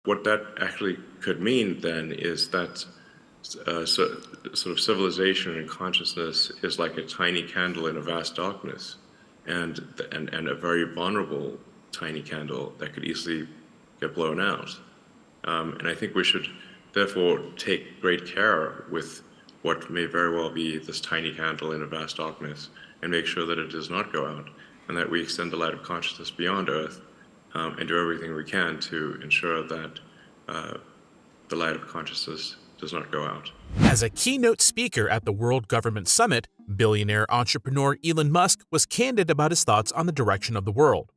What that actually could mean then is that sort of civilization and consciousness is like a tiny candle in a vast darkness, and a very vulnerable tiny candle that could easily get blown out. And I think we should therefore take great care with what may very well be this tiny candle in a vast darkness, and make sure that it does not go out, and that we extend the light of consciousness beyond Earth, and do everything we can to ensure that the light of consciousness does not go out. As a keynote speaker at the World Government Summit, billionaire entrepreneur Elon Musk was candid about his thoughts on the direction of the world.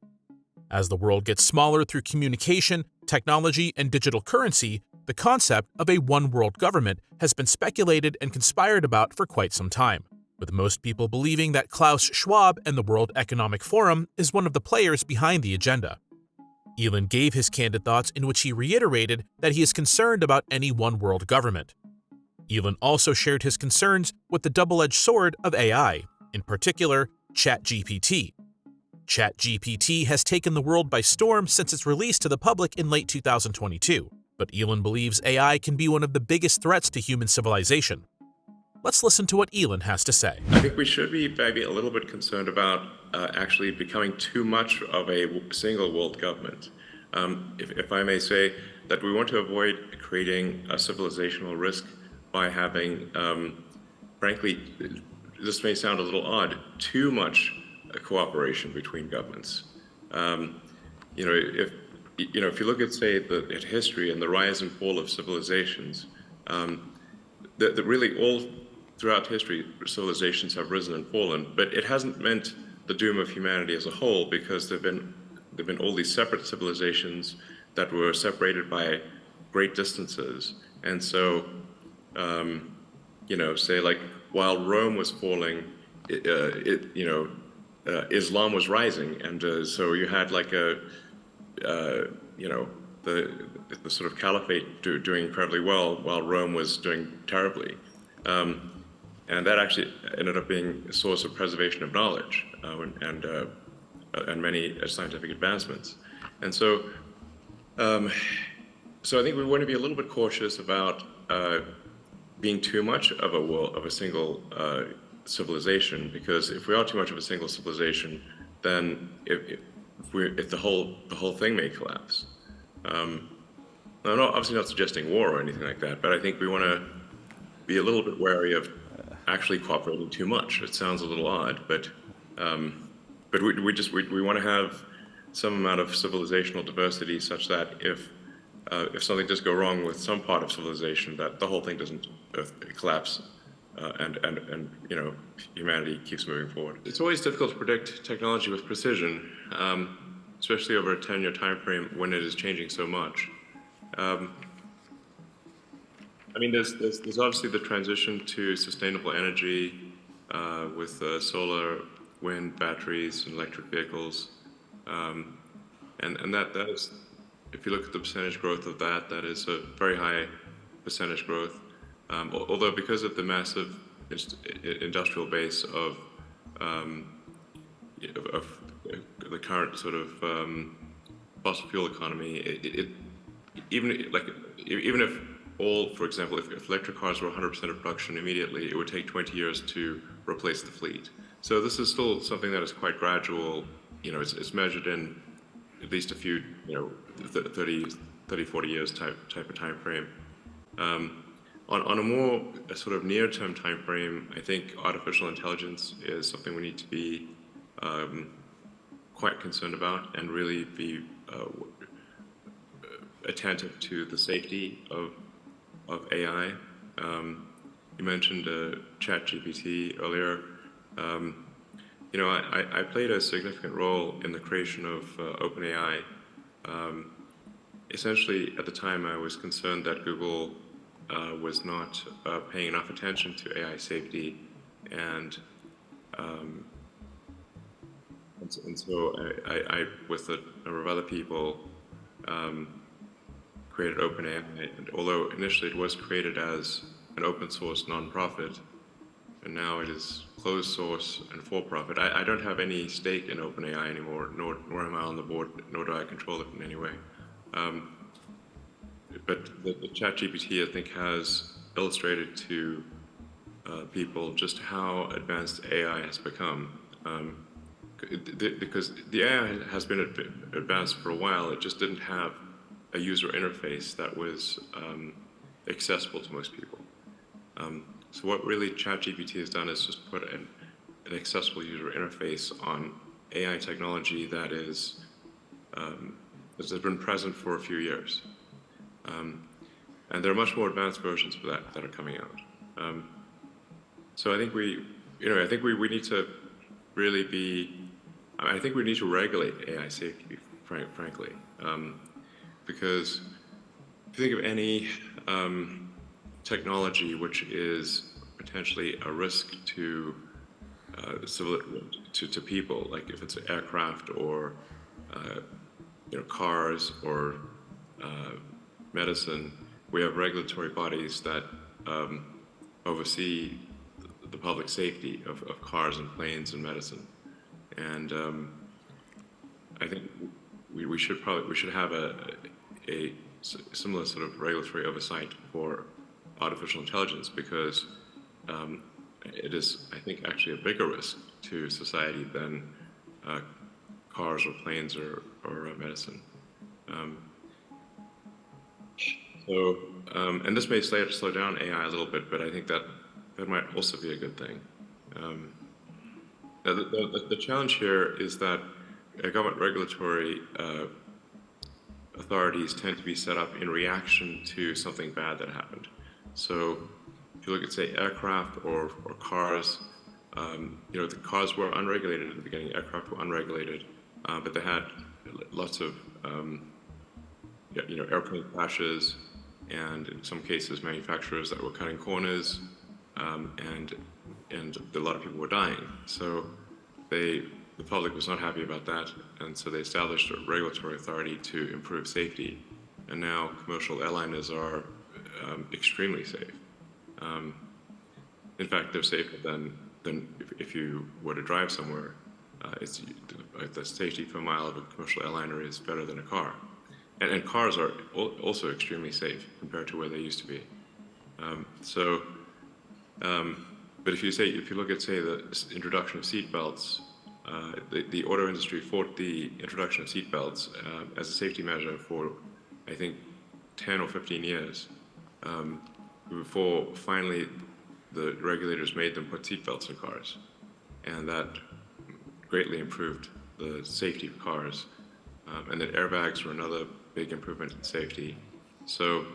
As the world gets smaller through communication, technology, and digital currency, the concept of a one-world government has been speculated and conspired about for quite some time, with most people believing that Klaus Schwab and the World Economic Forum is one of the players behind the agenda. Elon gave his candid thoughts in which he reiterated that he is concerned about any one-world government. Elon also shared his concerns with the double-edged sword of AI, in particular, ChatGPT. ChatGPT has taken the world by storm since its release to the public in late 2022, but Elon believes AI can be one of the biggest threats to human civilization. Let's listen to what Elon has to say. I think we should be maybe a little bit concerned about actually becoming too much of a single world government. If I may say, that we want to avoid creating a civilizational risk by having, frankly, this may sound a little odd, too much cooperation between governments. If you look at, say, at history and the rise and fall of civilizations, that really all throughout history, civilizations have risen and fallen, but it hasn't meant the doom of humanity as a whole, because there've been all these separate civilizations that were separated by great distances. And so, say like while Rome was falling, Islam was rising, and so you had like the sort of caliphate doing incredibly well while Rome was doing terribly. And that actually ended up being a source of preservation of knowledge and many scientific advancements. And so, I think we want to be a little bit cautious about being too much of a single civilization, because if we are too much of a single civilization, then if the whole thing may collapse. I'm obviously not suggesting war or anything like that, but I think we want to be a little bit wary of actually cooperating too much. It sounds a little odd, but we want to have some amount of civilizational diversity, such that if something does go wrong with some part of civilization, that the whole thing doesn't collapse, and humanity keeps moving forward. It's always difficult to predict technology with precision, especially over a 10-year time frame when it is changing so much. There's obviously the transition to sustainable energy with solar, wind, batteries, and electric vehicles, and that is, if you look at the percentage growth of that is a very high percentage growth. Although because of the massive industrial base of the current sort of fossil fuel economy, even if for example, if electric cars were 100% of production immediately, it would take 20 years to replace the fleet. So this is still something that is quite gradual. It's measured in at least a few, 30, 40 years type of time frame. On a more sort of near-term time frame, I think artificial intelligence is something we need to be quite concerned about, and really be attentive to the safety of AI. You mentioned ChatGPT earlier. I played a significant role in the creation of OpenAI. Essentially, at the time, I was concerned that Google was not paying enough attention to AI safety, and so I, with a number of other people, created OpenAI. And although initially it was created as an open source nonprofit, and now it is closed source and for profit. I don't have any stake in OpenAI anymore, nor am I on the board, nor do I control it in any way. but the ChatGPT, I think, has illustrated to people just how advanced AI has become. Because the AI has been advanced for a while, it just didn't have a user interface that was accessible to most people. So what really ChatGPT has done is just put an accessible user interface on AI technology that has been present for a few years. And there are much more advanced versions of that are coming out. So I think we need to really be, I think we need to regulate AI safety, frankly, because if you think of any technology which is potentially a risk to to people, like if it's aircraft or cars or medicine, we have regulatory bodies that oversee the public safety of cars and planes and medicine, and I think we should have a similar sort of regulatory oversight for artificial intelligence, because it is, I think, actually a bigger risk to society than cars or planes or medicine. And this may slow down AI a little bit, but I think that might also be a good thing. Now the challenge here is that government regulatory authorities tend to be set up in reaction to something bad that happened. So if you look at, say, aircraft or cars, the cars were unregulated at the beginning, aircraft were unregulated, but they had lots of airplane crashes, and in some cases manufacturers that were cutting corners, and a lot of people were dying. So the public was not happy about that, and so they established a regulatory authority to improve safety. And now commercial airliners are extremely safe. In fact, they're safer than if you were to drive somewhere. The safety per mile of a commercial airliner is better than a car. And cars are also extremely safe compared to where they used to be. But if you look at, say, the introduction of seatbelts, the auto industry fought the introduction of seatbelts as a safety measure for, I think, 10 or 15 years, before finally the regulators made them put seatbelts in cars, and that greatly improved the safety of cars. And then airbags were another big improvement in safety. So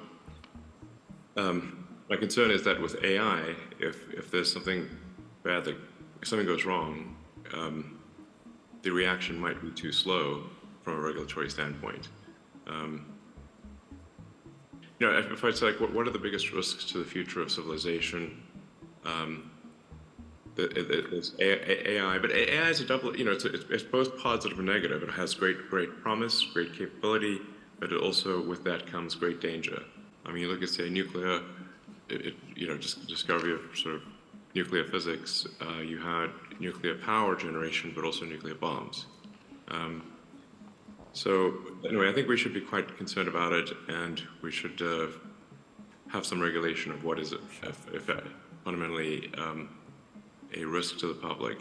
my concern is that with AI, if there's something bad, if something goes wrong, the reaction might be too slow from a regulatory standpoint. If I say, like, what are the biggest risks to the future of civilization? It's AI, but AI is a double. It's both positive and negative. It has great promise, great capability, but it also, with that comes great danger. I mean, you look at, say, nuclear. Just discovery of sort of nuclear physics. You had nuclear power generation, but also nuclear bombs. So anyway, I think we should be quite concerned about it, and we should have some regulation of what is, if fundamentally, a risk to the public.